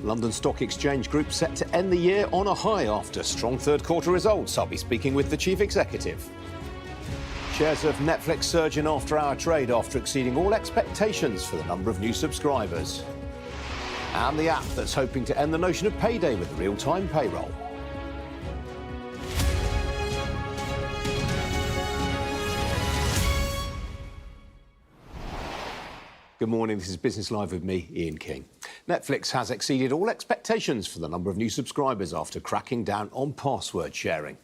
London Stock Exchange Group set to end the year on a high after strong third quarter results. I'll be speaking with the chief executive. Shares of Netflix surge in after-hour trade after exceeding all expectations for the number of new subscribers. And the app that's hoping to end the notion of payday with real-time payroll. Good morning, this is Business Live with me, Ian King. Netflix has exceeded all expectations for the number of new subscribers after cracking down on password sharing.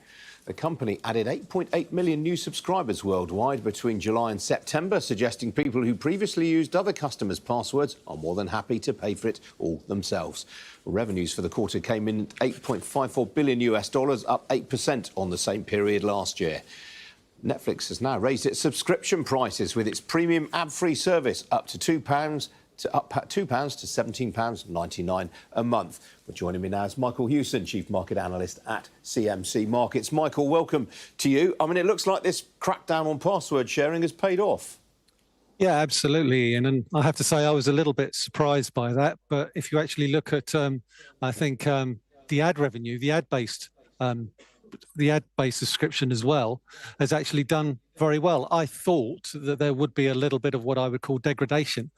The company added 8.8 million new subscribers worldwide between July and September, suggesting people who previously used other customers' passwords are more than happy to pay for it all themselves. Revenues for the quarter came in at $8.54 billion, up 8% on the same period last year. Netflix has now raised its subscription prices with its premium ad-free service up to £2 to £17.99 a month. Well, joining me now is Michael Hewson, Chief Market Analyst at CMC Markets. Michael, welcome to you. I mean, it looks like this crackdown on password sharing has paid off. Yeah, absolutely. And I have to say I was a little bit surprised by that. But if you actually look at, I think, the ad revenue, the ad-based subscription as well has actually done very well. I thought that there would be a little bit of what I would call degradation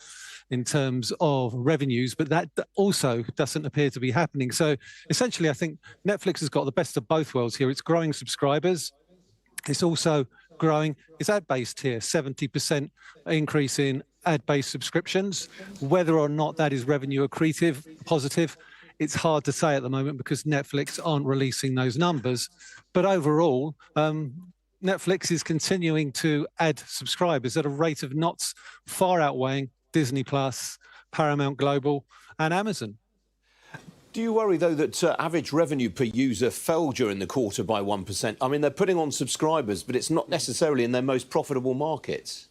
in terms of revenues, but that also doesn't appear to be happening. So essentially, I think Netflix has got the best of both worlds here. It's growing subscribers. It's also growing its ad-based here, 70% increase in ad-based subscriptions. Whether or not that is revenue accretive, positive, it's hard to say at the moment because Netflix aren't releasing those numbers. But overall, Netflix is continuing to add subscribers at a rate of knots far outweighing Disney+, Paramount Global and Amazon. Do you worry, though, that average revenue per user fell during the quarter by 1%? I mean, they're putting on subscribers, but it's not necessarily in their most profitable markets.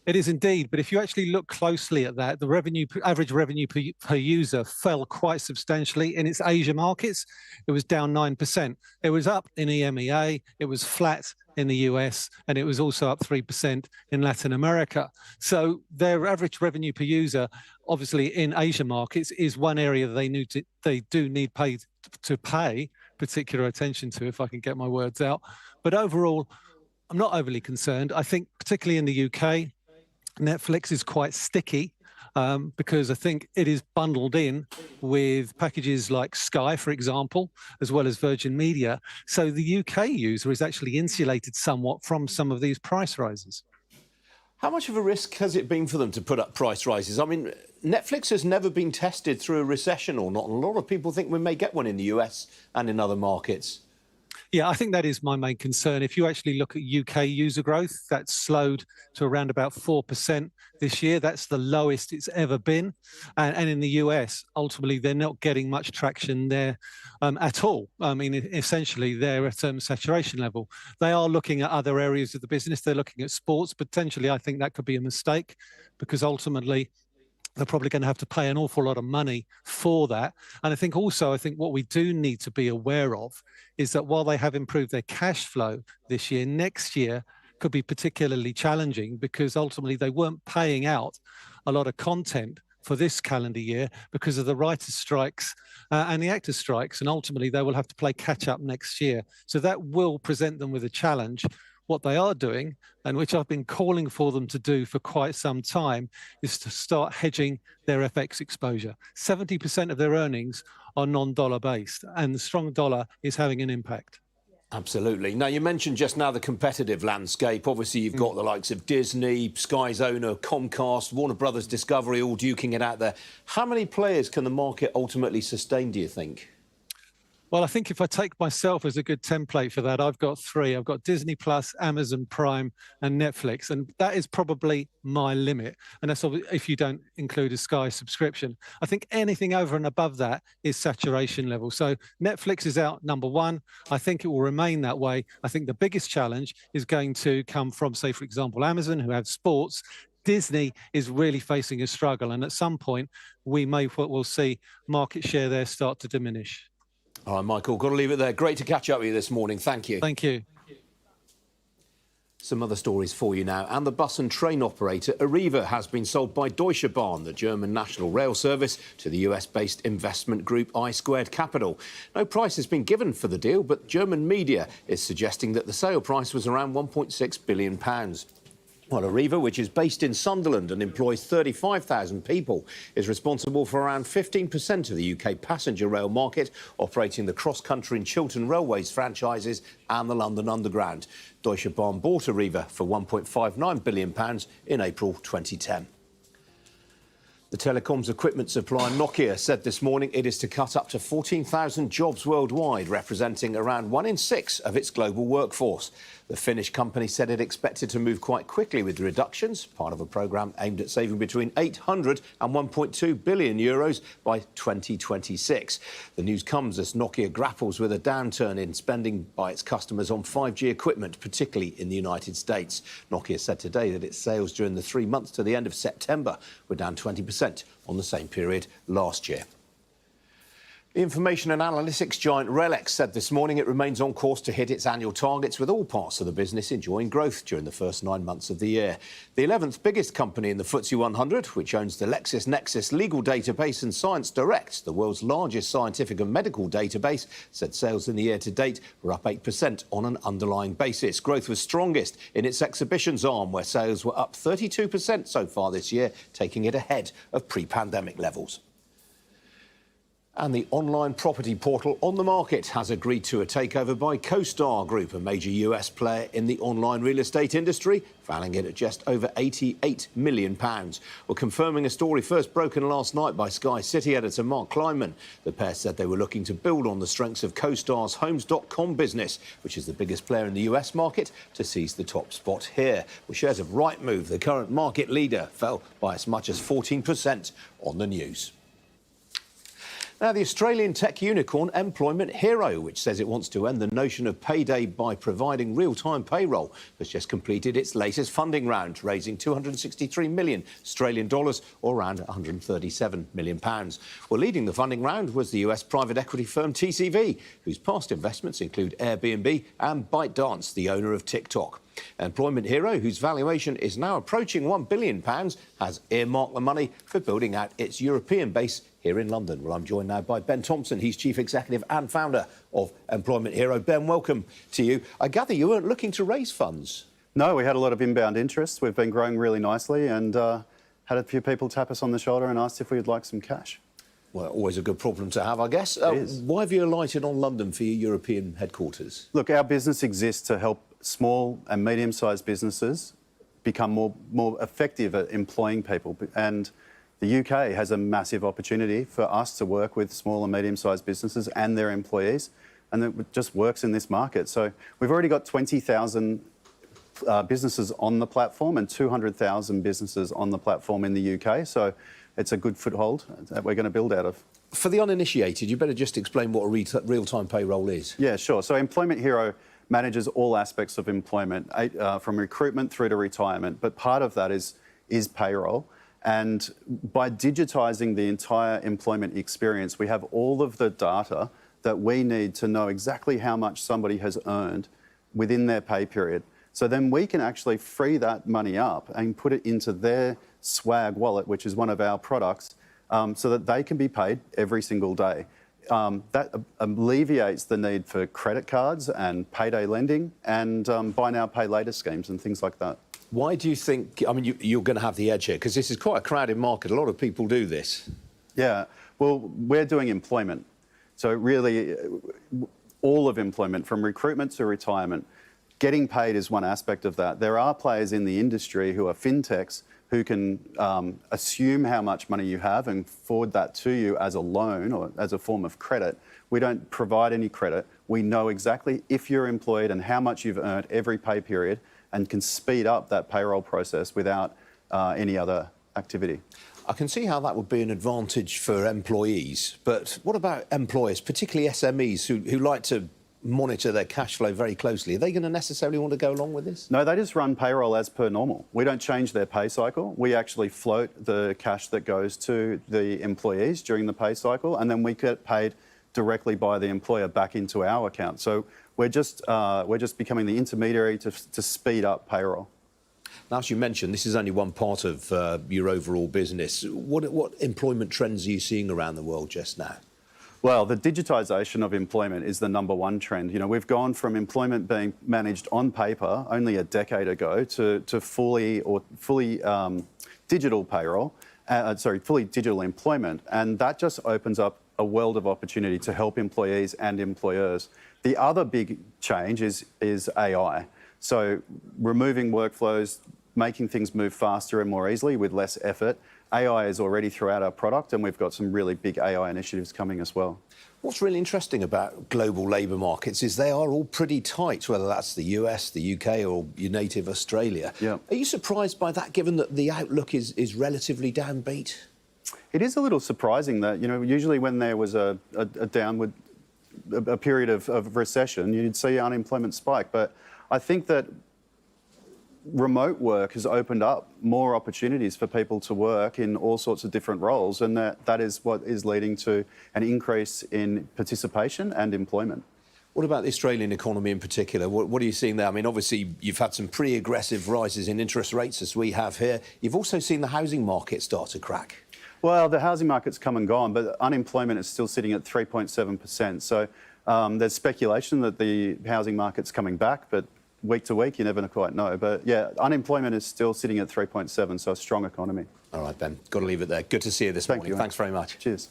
It is indeed, but if you actually look closely at that, the average revenue per user fell quite substantially in its Asia markets. It was down 9%. It was up in EMEA, it was flat in the US, and it was also up 3% in Latin America. So their average revenue per user, obviously in Asia markets, is one area they do need to pay particular attention to, if I can get my words out. But overall, I'm not overly concerned. I think particularly in the UK, Netflix is quite sticky because I think it is bundled in with packages like Sky, for example, as well as Virgin Media. So the UK user is actually insulated somewhat from some of these price rises. How much of a risk has it been for them to put up price rises? I mean, Netflix has never been tested through a recession or not. And a lot of people think we may get one in the US and in other markets. Yeah, I think that is my main concern. If you actually look at UK user growth, that's slowed to around about 4% this year. That's the lowest it's ever been. And in the US, ultimately, they're not getting much traction there at all. I mean, essentially, they're at saturation level. They are looking at other areas of the business. They're looking at sports. Potentially, I think that could be a mistake because ultimately, they're probably going to have to pay an awful lot of money for that. And I think what we do need to be aware of is that while they have improved their cash flow this year, next year could be particularly challenging because ultimately they weren't paying out a lot of content for this calendar year because of the writers' strikes and the actors' strikes. And ultimately they will have to play catch up next year. So that will present them with a challenge. What they are doing, and which I've been calling for them to do for quite some time, is to start hedging their FX exposure. 70% of their earnings are non-dollar based, and the strong dollar is having an impact. Absolutely. Now, you mentioned just now the competitive landscape. Obviously, you've got the likes of Disney, Sky's owner, Comcast, Warner Brothers Discovery, all duking it out there. How many players can the market ultimately sustain, do you think? Well, I think if I take myself as a good template for that, I've got three. I've got Disney+, Amazon Prime and Netflix, and that is probably my limit. And that's if you don't include a Sky subscription. I think anything over and above that is saturation level. So Netflix is out number one. I think it will remain that way. I think the biggest challenge is going to come from, say, for example, Amazon, who have sports. Disney is really facing a struggle, and at some point we'll see market share there start to diminish. All right, Michael, got to leave it there. Great to catch up with you this morning. Thank you. Thank you. Some other stories for you now. And the bus and train operator Arriva has been sold by Deutsche Bahn, the German national rail service, to the US-based investment group I Squared Capital. No price has been given for the deal, but German media is suggesting that the sale price was around £1.6 billion. Well, Arriva, which is based in Sunderland and employs 35,000 people, is responsible for around 15% of the UK passenger rail market, operating the cross-country and Chiltern Railways franchises and the London Underground. Deutsche Bahn bought Arriva for £1.59 billion in April 2010. The telecoms equipment supplier Nokia said this morning it is to cut up to 14,000 jobs worldwide, representing around 1 in 6 of its global workforce. The Finnish company said it expected to move quite quickly with the reductions, part of a programme aimed at saving between 800 and 1.2 billion euros by 2026. The news comes as Nokia grapples with a downturn in spending by its customers on 5G equipment, particularly in the United States. Nokia said today that its sales during the 3 months to the end of September were down 20% on the same period last year. The information and analytics giant RELX said this morning it remains on course to hit its annual targets, with all parts of the business enjoying growth during the first 9 months of the year. The 11th biggest company in the FTSE 100, which owns the LexisNexis legal database and Science Direct, the world's largest scientific and medical database, said sales in the year to date were up 8% on an underlying basis. Growth was strongest in its exhibitions arm, where sales were up 32% so far this year, taking it ahead of pre-pandemic levels. And the online property portal On The Market has agreed to a takeover by CoStar Group, a major US player in the online real estate industry, valuing it at just over £88 million. Well, confirming a story first broken last night by Sky City editor Mark Kleinman. The pair said they were looking to build on the strengths of CoStar's Homes.com business, which is the biggest player in the US market, to seize the top spot here. Well, shares of Rightmove, the current market leader, fell by as much as 14% on the news. Now, the Australian tech unicorn Employment Hero, which says it wants to end the notion of payday by providing real-time payroll, has just completed its latest funding round, raising 263 million Australian dollars, or around £137 million. Well, leading the funding round was the US private equity firm TCV, whose past investments include Airbnb and ByteDance, the owner of TikTok. Employment Hero, whose valuation is now approaching £1 billion, has earmarked the money for building out its European base here in London. Well, I'm joined now by Ben Thompson. He's Chief Executive and founder of Employment Hero. Ben, welcome to you. I gather you weren't looking to raise funds. No, we had a lot of inbound interest. We've been growing really nicely and had a few people tap us on the shoulder and asked if we'd like some cash. Well, always a good problem to have, I guess. Why have you alighted on London for your European headquarters? Look, our business exists to help small and medium-sized businesses become more effective at employing people. And the UK has a massive opportunity for us to work with small and medium-sized businesses and their employees, and it just works in this market. So we've already got 20,000 businesses on the platform and 200,000 businesses on the platform in the UK. So it's a good foothold that we're going to build out of. For the uninitiated, you better just explain what a real-time payroll is. Yeah, sure. So Employment Hero manages all aspects of employment, from recruitment through to retirement. But part of that is payroll. And by digitising the entire employment experience, we have all of the data that we need to know exactly how much somebody has earned within their pay period. So then we can actually free that money up and put it into their Swag wallet, which is one of our products, so that they can be paid every single day. That alleviates the need for credit cards and payday lending and buy now, pay later schemes and things like that. Why do you think, I mean, you're going to have the edge here? Because this is quite a crowded market. A lot of people do this. Yeah, well, we're doing employment. So really, all of employment, from recruitment to retirement, getting paid is one aspect of that. There are players in the industry who are fintechs who can assume how much money you have and forward that to you as a loan or as a form of credit. We don't provide any credit. We know exactly if you're employed and how much you've earned every pay period, and can speed up that payroll process without any other activity. I can see how that would be an advantage for employees, but what about employers, particularly SMEs who like to monitor their cash flow very closely? Are they going to necessarily want to go along with this? No, they just run payroll as per normal. We don't change their pay cycle. We actually float the cash that goes to the employees during the pay cycle, and then we get paid directly by the employer back into our account. So we're just becoming the intermediary to speed up payroll. Now, as you mentioned, this is only one part of your overall business. What employment trends are you seeing around the world just now? Well, the digitisation of employment is the number one trend. You know, we've gone from employment being managed on paper only a decade ago to fully digital payroll, fully digital employment, and that just opens up a world of opportunity to help employees and employers. The other big change is AI. So removing workflows, making things move faster and more easily with less effort. AI is already throughout our product, and we've got some really big AI initiatives coming as well. What's really interesting about global labour markets is they are all pretty tight, whether that's the US, the UK or your native Australia. Yeah. Are you surprised by that, given that the outlook is relatively downbeat? It is a little surprising that, you know, usually when there was a downward a period of recession, you'd see unemployment spike. But I think that remote work has opened up more opportunities for people to work in all sorts of different roles, and that is what is leading to an increase in participation and employment. What about the Australian economy in particular? What are you seeing there? I mean, obviously, you've had some pretty aggressive rises in interest rates, as we have here. You've also seen the housing market start to crack. Well, the housing market's come and gone, but unemployment is still sitting at 3.7%. So there's speculation that the housing market's coming back, but week to week, you never quite know. But yeah, unemployment is still sitting at 3.7, so a strong economy. All right, Ben, got to leave it there. Good to see you this morning. Thanks very much. Cheers.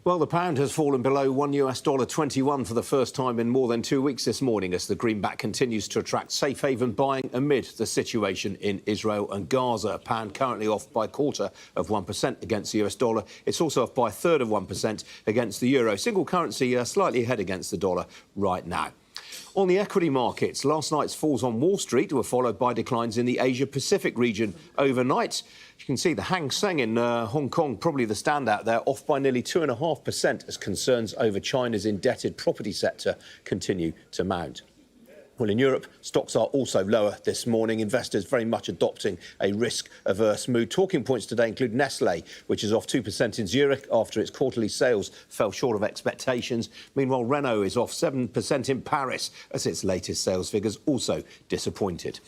Well, the pound has fallen below $1.21 for the first time in more than 2 weeks this morning as the greenback continues to attract safe haven buying amid the situation in Israel and Gaza. Pound currently off by 0.25% against the US dollar. It's also off by 1/3 of 1% against the euro. Single currency slightly ahead against the dollar right now. On the equity markets, last night's falls on Wall Street were followed by declines in the Asia-Pacific region overnight. You can see the Hang Seng in Hong Kong, probably the standout there, off by nearly 2.5% as concerns over China's indebted property sector continue to mount. Well, in Europe, stocks are also lower this morning. Investors very much adopting a risk-averse mood. Talking points today include Nestlé, which is off 2% in Zurich after its quarterly sales fell short of expectations. Meanwhile, Renault is off 7% in Paris as its latest sales figures also disappointed.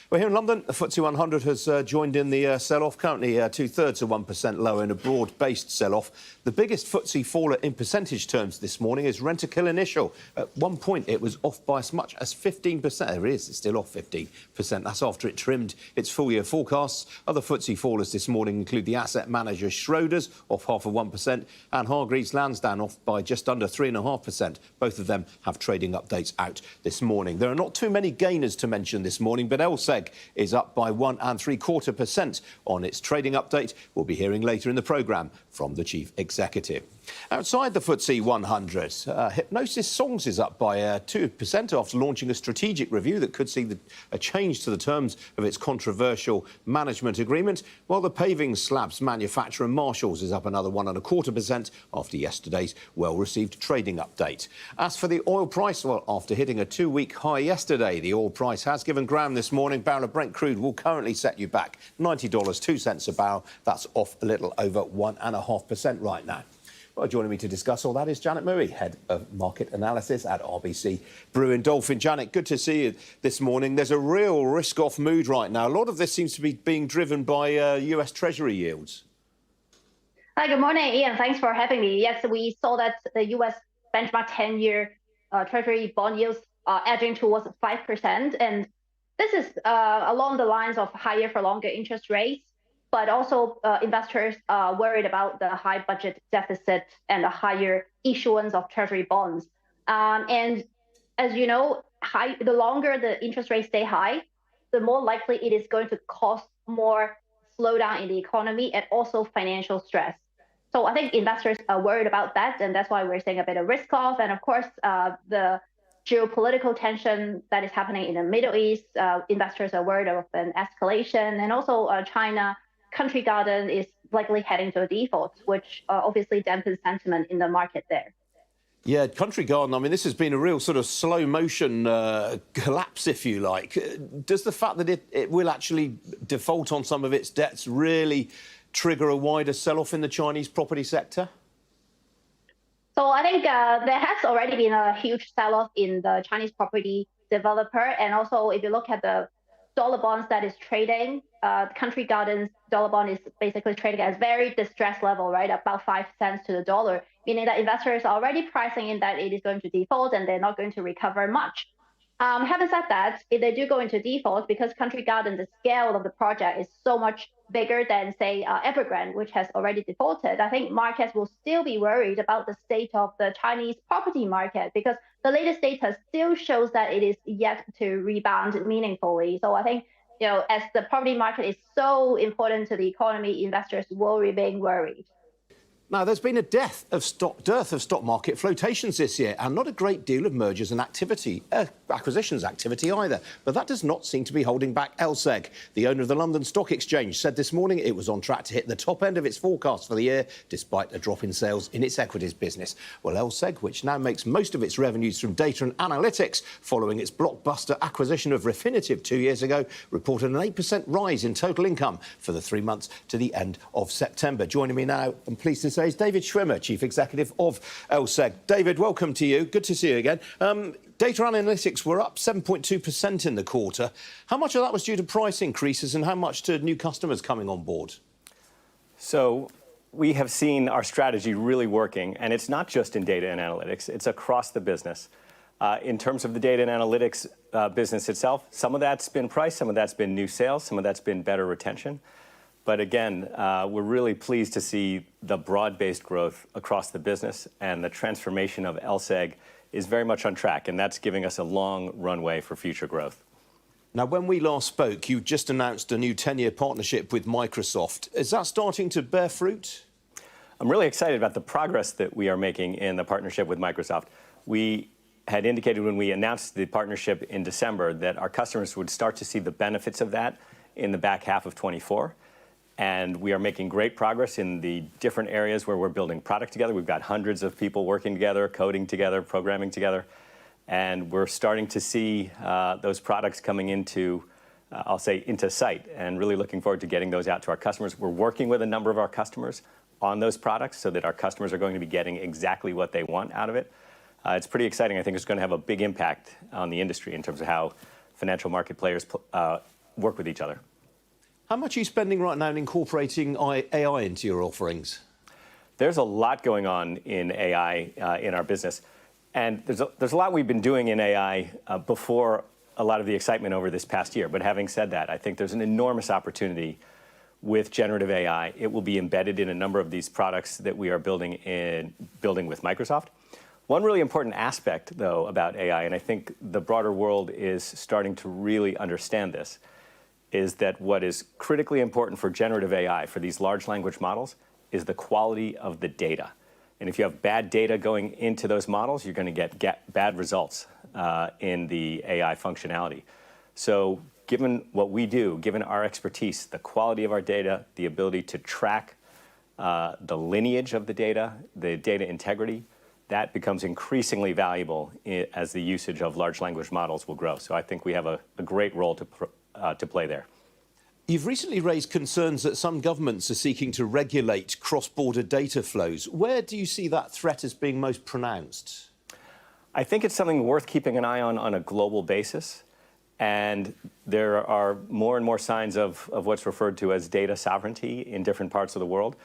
Well, here in London, the FTSE 100 has joined in the sell-off, currently 2/3 of 1% lower in a broad-based sell-off. The biggest FTSE faller in percentage terms this morning is Rentokil Initial. At one point, it was off by as much as 15%. There it is, it's still off 15%. That's after it trimmed its full-year forecasts. Other FTSE fallers this morning include the asset manager Schroders, off 0.5%, and Hargreaves Lansdown, off by just under 3.5%. Both of them have trading updates out this morning. There are not too many gainers to mention this morning, but LSEG is up by 1.75% on its trading update. We'll be hearing later in the programme from the chief executive. Outside the FTSE 100, Hypnosis Songs is up by 2% after launching a strategic review that could see a change to the terms of its controversial management agreement, while the paving slabs manufacturer Marshalls is up another 1.25% after yesterday's well-received trading update. As for the oil price, well, after hitting a 2-week high yesterday, the oil price has given ground this morning. Barrel of Brent crude will currently set you back $90.02 a barrel. That's off a little over 1.5% right now. Well, joining me to discuss all that is Janet Murray, Head of Market Analysis at RBC Brewin Dolphin. Janet, good to see you this morning. There's a real risk-off mood right now. A lot of this seems to be being driven by US Treasury yields. Hi, good morning, Ian. Thanks for having me. Yes, we saw that the US benchmark 10-year Treasury bond yields are edging towards 5%. And this is along the lines of higher for longer interest rates. But also investors are worried about the high budget deficit and the higher issuance of treasury bonds. And as you know, the longer the interest rates stay high, the more likely it is going to cause more slowdown in the economy and also financial stress. So I think investors are worried about that, and that's why we're seeing a bit of risk off. And of course, the geopolitical tension that is happening in the Middle East, investors are worried of an escalation, and also China Country Garden is likely heading to a default, which obviously dampens sentiment in the market there. Yeah, Country Garden, I mean, this has been a real sort of slow motion collapse, if you like. Does the fact that it will actually default on some of its debts really trigger a wider sell-off in the Chinese property sector? So I think there has already been a huge sell-off in the Chinese property developer. And also, if you look at the dollar bonds that is trading, Country Gardens dollar bond is basically trading at very distressed level, right? About 5 cents to the dollar, meaning that investors are already pricing in that it is going to default and they're not going to recover much. Having said that, if they do go into default, because Country Garden, the scale of the project is so much bigger than, say, Evergrande, which has already defaulted, I think markets will still be worried about the state of the Chinese property market, because the latest data still shows that it is yet to rebound meaningfully. So I think, as the property market is so important to the economy, investors will remain worried. Now, there's been a dearth of stock market flotations this year, and not a great deal of mergers and acquisitions activity either. But that does not seem to be holding back LSEG. The owner of the London Stock Exchange said this morning it was on track to hit the top end of its forecast for the year, despite a drop in sales in its equities business. Well, LSEG, which now makes most of its revenues from data and analytics, following its blockbuster acquisition of Refinitiv 2 years ago, reported an 8% rise in total income for the 3 months to the end of September. Joining me now, I'm pleased to say, is David Schwimmer, Chief Executive of LSEG. David, welcome to you. Good to see you again. Data analytics were up 7.2% in the quarter. How much of that was due to price increases and how much to new customers coming on board? So we have seen our strategy really working, and it's not just in data and analytics, it's across the business. In terms of the data and analytics business itself, some of that's been price, some of that's been new sales, some of that's been better retention. But again, we're really pleased to see the broad-based growth across the business, and the transformation of LSEG is very much on track, and that's giving us a long runway for future growth. Now, when we last spoke, you just announced a new 10-year partnership with Microsoft. Is that starting to bear fruit? I'm really excited about the progress that we are making in the partnership with Microsoft. We had indicated when we announced the partnership in December that our customers would start to see the benefits of that in the back half of 24. And we are making great progress in the different areas where we're building product together. We've got hundreds of people working together, coding together, programming together. And we're starting to see those products coming into, I'll say, into sight, and really looking forward to getting those out to our customers. We're working with a number of our customers on those products so that our customers are going to be getting exactly what they want out of it. It's pretty exciting. I think it's going to have a big impact on the industry in terms of how financial market players work with each other. How much are you spending right now in incorporating AI into your offerings? There's a lot going on in AI in our business. And there's a lot we've been doing in AI before a lot of the excitement over this past year. But having said that, I think there's an enormous opportunity with generative AI. It will be embedded in a number of these products that we are building with Microsoft. One really important aspect, though, about AI, and I think the broader world is starting to really understand this, is that what is critically important for generative AI, for these large language models, is the quality of the data. And if you have bad data going into those models, you're going to get bad results in the AI functionality. So given what we do, given our expertise, the quality of our data, the ability to track the lineage of the data integrity, that becomes increasingly valuable as the usage of large language models will grow. So I think we have a great role to play there. You've recently raised concerns that some governments are seeking to regulate cross-border data flows. Where do you see that threat as being most pronounced? I think it's something worth keeping an eye on a global basis. And there are more and more signs of what's referred to as data sovereignty in different parts of the world.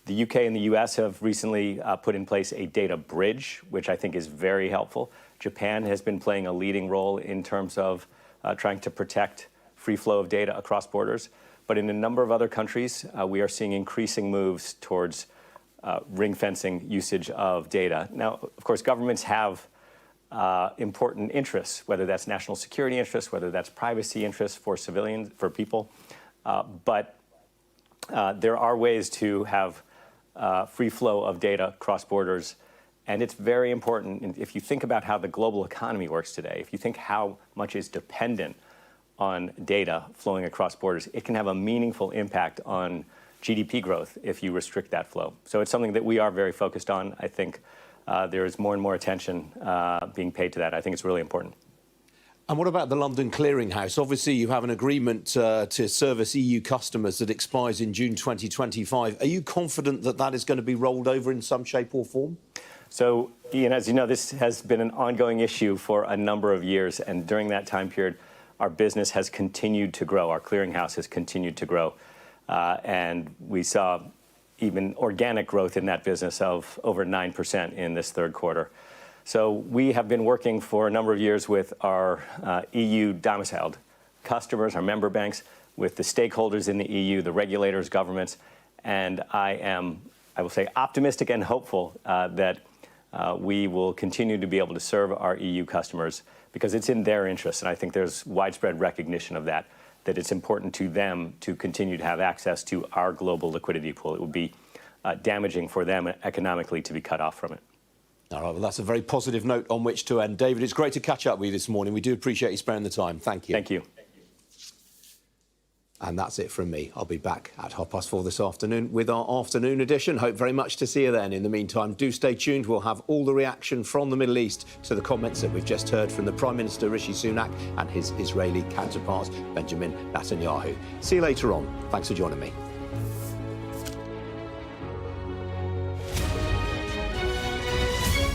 The UK and the US have recently put in place a data bridge, which I think is very helpful. Japan has been playing a leading role in terms of trying to protect free flow of data across borders. But in a number of other countries, we are seeing increasing moves towards ring fencing usage of data. Now, of course, governments have important interests, whether that's national security interests, whether that's privacy interests for civilians, for people. But there are ways to have free flow of data across borders. And it's very important, if you think about how the global economy works today, if you think how much is dependent on data flowing across borders, it can have a meaningful impact on GDP growth if you restrict that flow. So it's something that we are very focused on. I think there is more and more attention being paid to that. I think it's really important. And what about the London Clearing House? Obviously, you have an agreement to service EU customers that expires in June 2025. Are you confident that that is going to be rolled over in some shape or form? So, Ian, as you know, this has been an ongoing issue for a number of years. And during that time period, our business has continued to grow. Our clearinghouse has continued to grow. And we saw even organic growth in that business of over 9% in this third quarter. So we have been working for a number of years with our EU domiciled customers, our member banks, with the stakeholders in the EU, the regulators, governments. And I will say, optimistic and hopeful that we will continue to be able to serve our EU customers because it's in their interest. And I think there's widespread recognition of that it's important to them to continue to have access to our global liquidity pool. It would be damaging for them economically to be cut off from it. All right, well, that's a very positive note on which to end. David, it's great to catch up with you this morning. We do appreciate you sparing the time. Thank you. Thank you. And that's it from me. I'll be back at 4:30 this afternoon with our afternoon edition. Hope very much to see you then. In the meantime, do stay tuned. We'll have all the reaction from the Middle East to the comments that we've just heard from the Prime Minister Rishi Sunak and his Israeli counterpart, Benjamin Netanyahu. See you later on. Thanks for joining me.